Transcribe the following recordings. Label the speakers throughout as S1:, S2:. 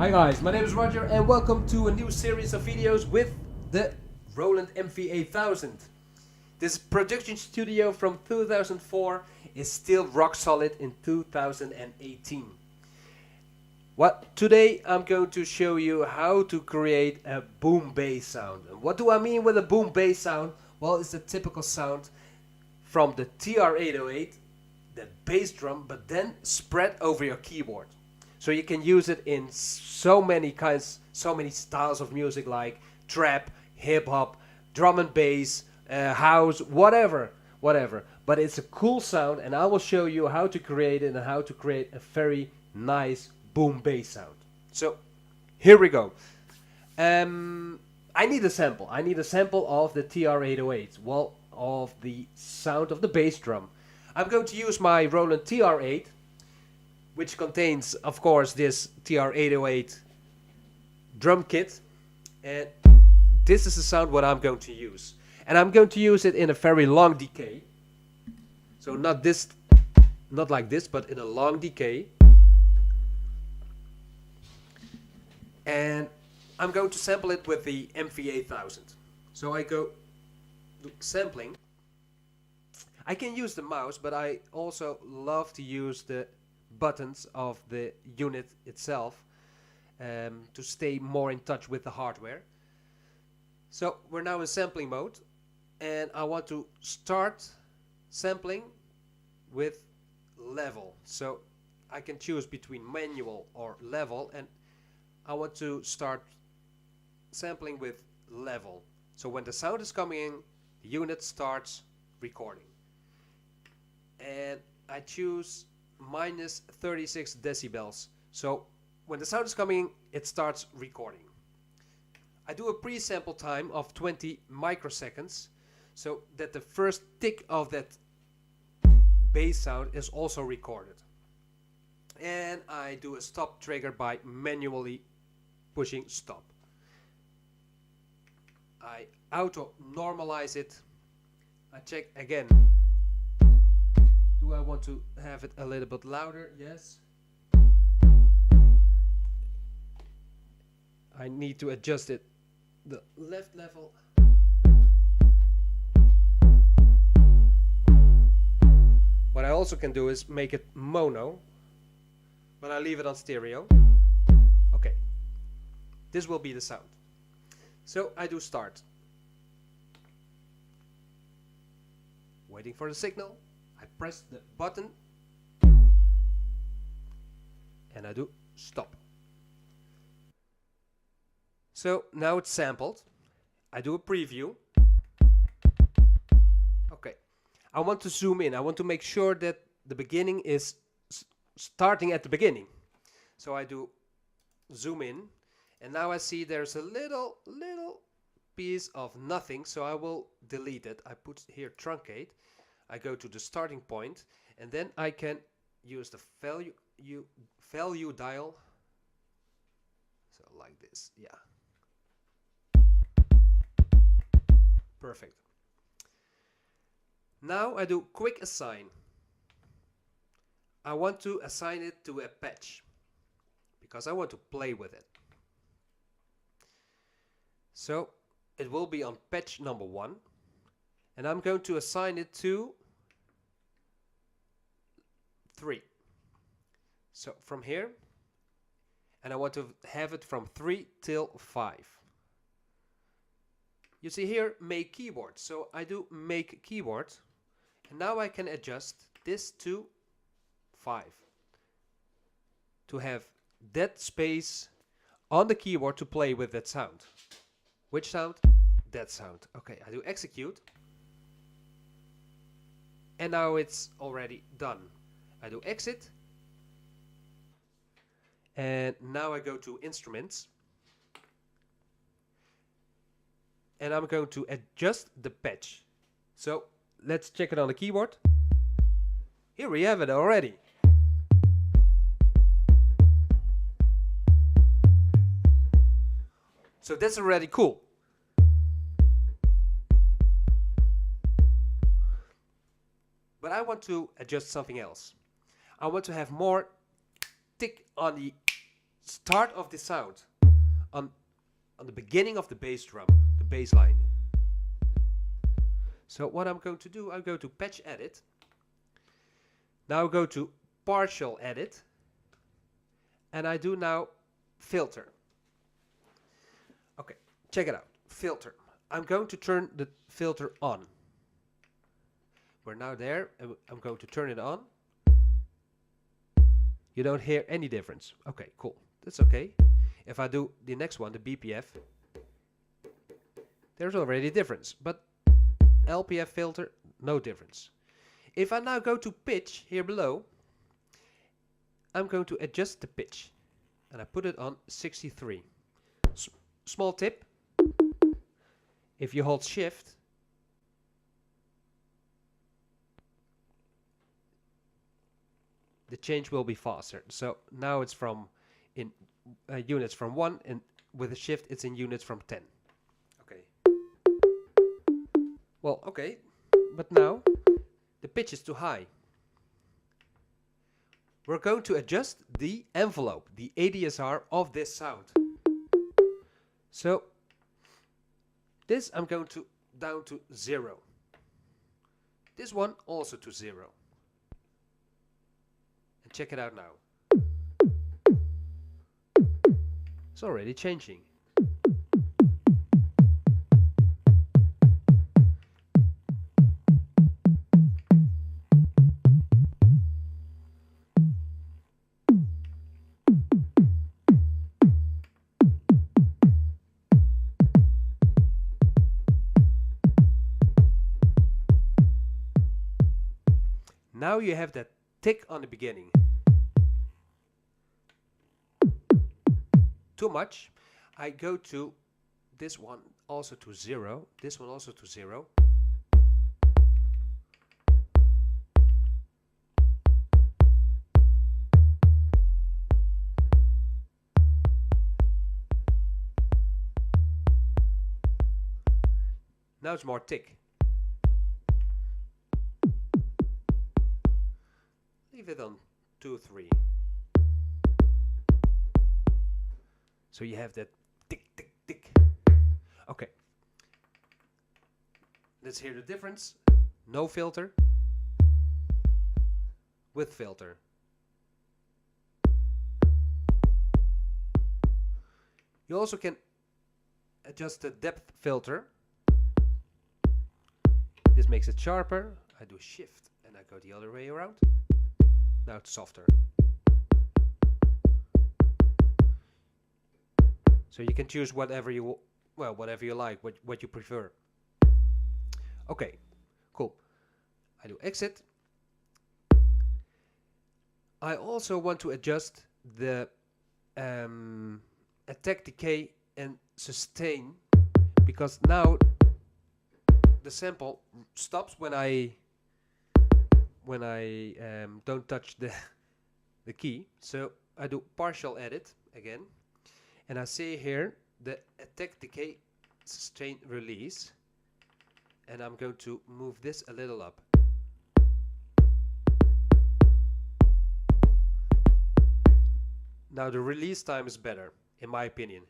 S1: Hi guys, my name is Roger and welcome to a new series of videos with the Roland MV-8000. This production studio from 2004 is still rock solid in 2018. Today I'm going to show you how to create a boom bass sound. And what do I mean with a boom bass sound? Well, it's the typical sound from the TR-808, the bass drum, but then spread over your keyboard. So you can use it in so many styles of music like trap, hip hop, drum and bass, house, whatever. But it's a cool sound, and I will show you how to create it and how to create a very nice boom bass sound. So here we go. I need a sample. I need a sample of the TR-808. Well, of the sound of the bass drum. I'm going to use my Roland TR-8, which contains, of course, this TR-808 drum kit, and this is the sound what I'm going to use. And I'm going to use it in a very long decay. So not like this, but in a long decay. And I'm going to sample it with the MV-8000. So I go to sampling. I can use the mouse, but I also love to use the buttons of the unit itself to stay more in touch with the hardware. So we're now in sampling mode, and I want to start sampling with level. So I can choose between manual or level, and I want to start sampling with level. So when the sound is coming in, the unit starts recording. And I choose minus 36 decibels. So when the sound is coming, it starts recording. I do a pre-sample time of 20 microseconds so that the first tick of that bass sound is also recorded. And I do a stop trigger by manually pushing stop. I auto normalize it. I check again. Do I want to have it a little bit louder? Yes. I need to adjust it the left level. What I also can do is make it mono, but I leave it on stereo. Okay. This will be the sound. So I do start. Waiting for the signal. I press the button and I do stop. So now it's sampled. I do a preview. Okay. I want to zoom in. I want to make sure that the beginning is starting at the beginning. So I do zoom in, and now I see there's a little piece of nothing, so I will delete it. I put here truncate. I go to the starting point, and then I can use the value dial. So like this, yeah. Perfect. Now I do quick assign. I want to assign it to a patch because I want to play with it. So it will be on patch number 1, and I'm going to assign it to 3. So from here, and I want to have it from 3 till 5. You see here, make keyboard. So I do make keyboard, and now I can adjust this to 5 to have that space on the keyboard to play with that sound. Which sound? That sound. Okay, I do execute, and now it's already done. I do exit, and now I go to instruments, and I'm going to adjust the patch. So let's check it on the keyboard. Here we have it already. So that's already cool. But I want to adjust something else. I want to have more tick on the start of the sound on the beginning of the bass drum, the bass line. So what I'm going to do, I'm going to patch edit. Now go to partial edit, and I do now filter. Okay, check it out. Filter. I'm going to turn the filter on. We're now there, and I'm going to turn it on. You don't hear any difference. Okay, cool. That's okay. If I do the next one, the BPF, there's already a difference. But LPF filter, no difference. If I now go to pitch here below, I'm going to adjust the pitch. And I put it on 63. Small tip. If you hold shift, the change will be faster. So now it's from in units from 1, and with a shift it's in units from 10. Okay. Well, okay, but now the pitch is too high. We're going to adjust the envelope, the ADSR of this sound. So this I'm going to down to 0. This one also to 0. And check it out now. It's already changing. Now you have that tick on the beginning. Too much. I go to this one also to 0. This one also to 0. Now it's more tick. Leave it on 2, 3. So you have that tick, tick, tick. Okay. Let's hear the difference. No filter. With filter. You also can adjust the depth filter. This makes it sharper. I do shift and I go the other way around. Now it's softer. So you can choose whatever you like, what you prefer. Okay, cool. I do exit. I also want to adjust the attack, decay, and sustain, because now the sample stops when I don't touch the key. So I do partial edit again, and I see here the attack, decay, sustain, release, and I'm going to move this a little up. Now the release time is better, in my opinion.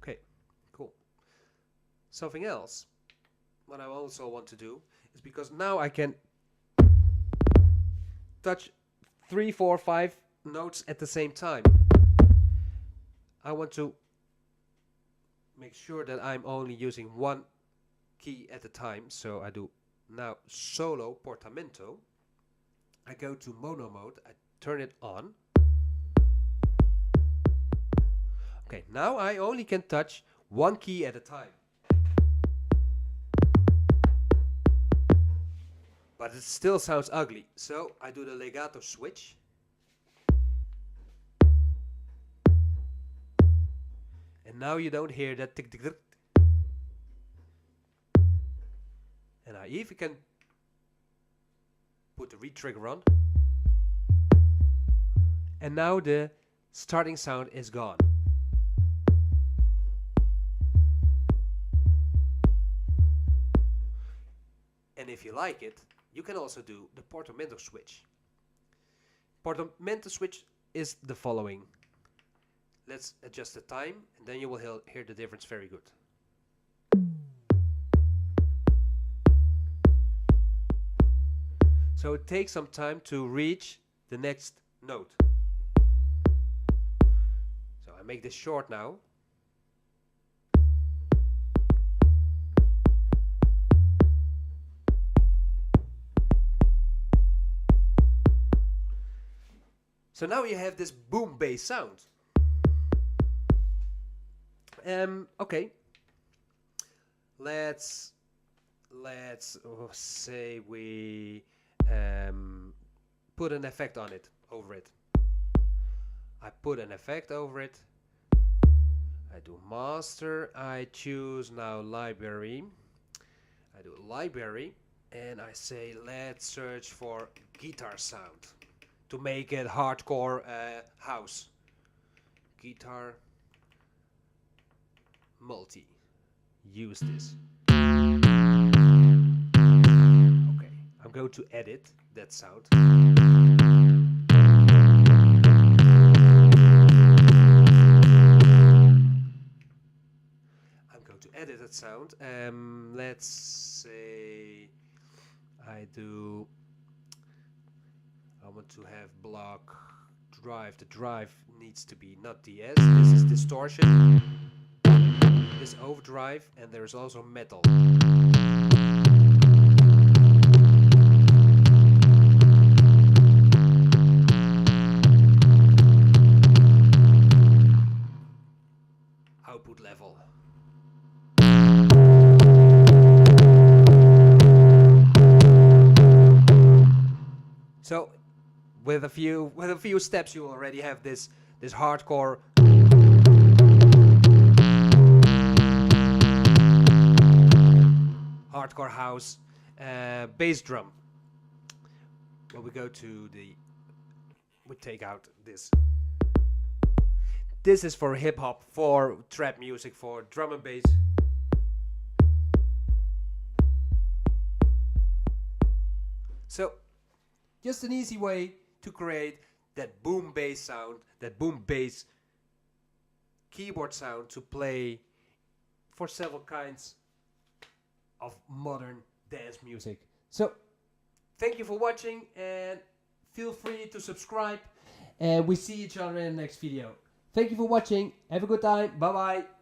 S1: Okay, cool. Something else, what I also want to do is, because now I can touch 3, 4, 5 notes at the same time. I want to make sure that I'm only using one key at a time. So I do now solo Portamento. I go to mono mode, I turn it on. Okay, now I only can touch one key at a time. But it still sounds ugly. So I do the legato switch. And now you don't hear that tick tick tick. And I even can put the retrigger on. And now the starting sound is gone. like it, you can also do the Portamento switch. Portamento switch is the following. Let's adjust the time, and then you will hear the difference very good. So it takes some time to reach the next note. So I make this short now. So now you have this boom bass sound. Okay. Let's say we put an effect on it, over it. I put an effect over it. I do master. I choose now library. I do library, and I say let's search for guitar sound to make it hardcore house. Guitar multi. Use this. Okay, I'm going to edit that sound. I'm going to edit that sound. Let's say I want to have block drive. The drive needs to be not DS. This is distortion. This overdrive, and there's also metal. Output level. So with a few steps you already have this hardcore house bass drum. When we go to we take out this. This is for hip hop, for trap music, for drum and bass. So just an easy way to create that boom bass sound, that boom bass keyboard sound to play for several kinds of modern dance music. So thank you for watching, and feel free to subscribe, and we see each other in the next video. Thank you for watching. Have a good time. Bye bye.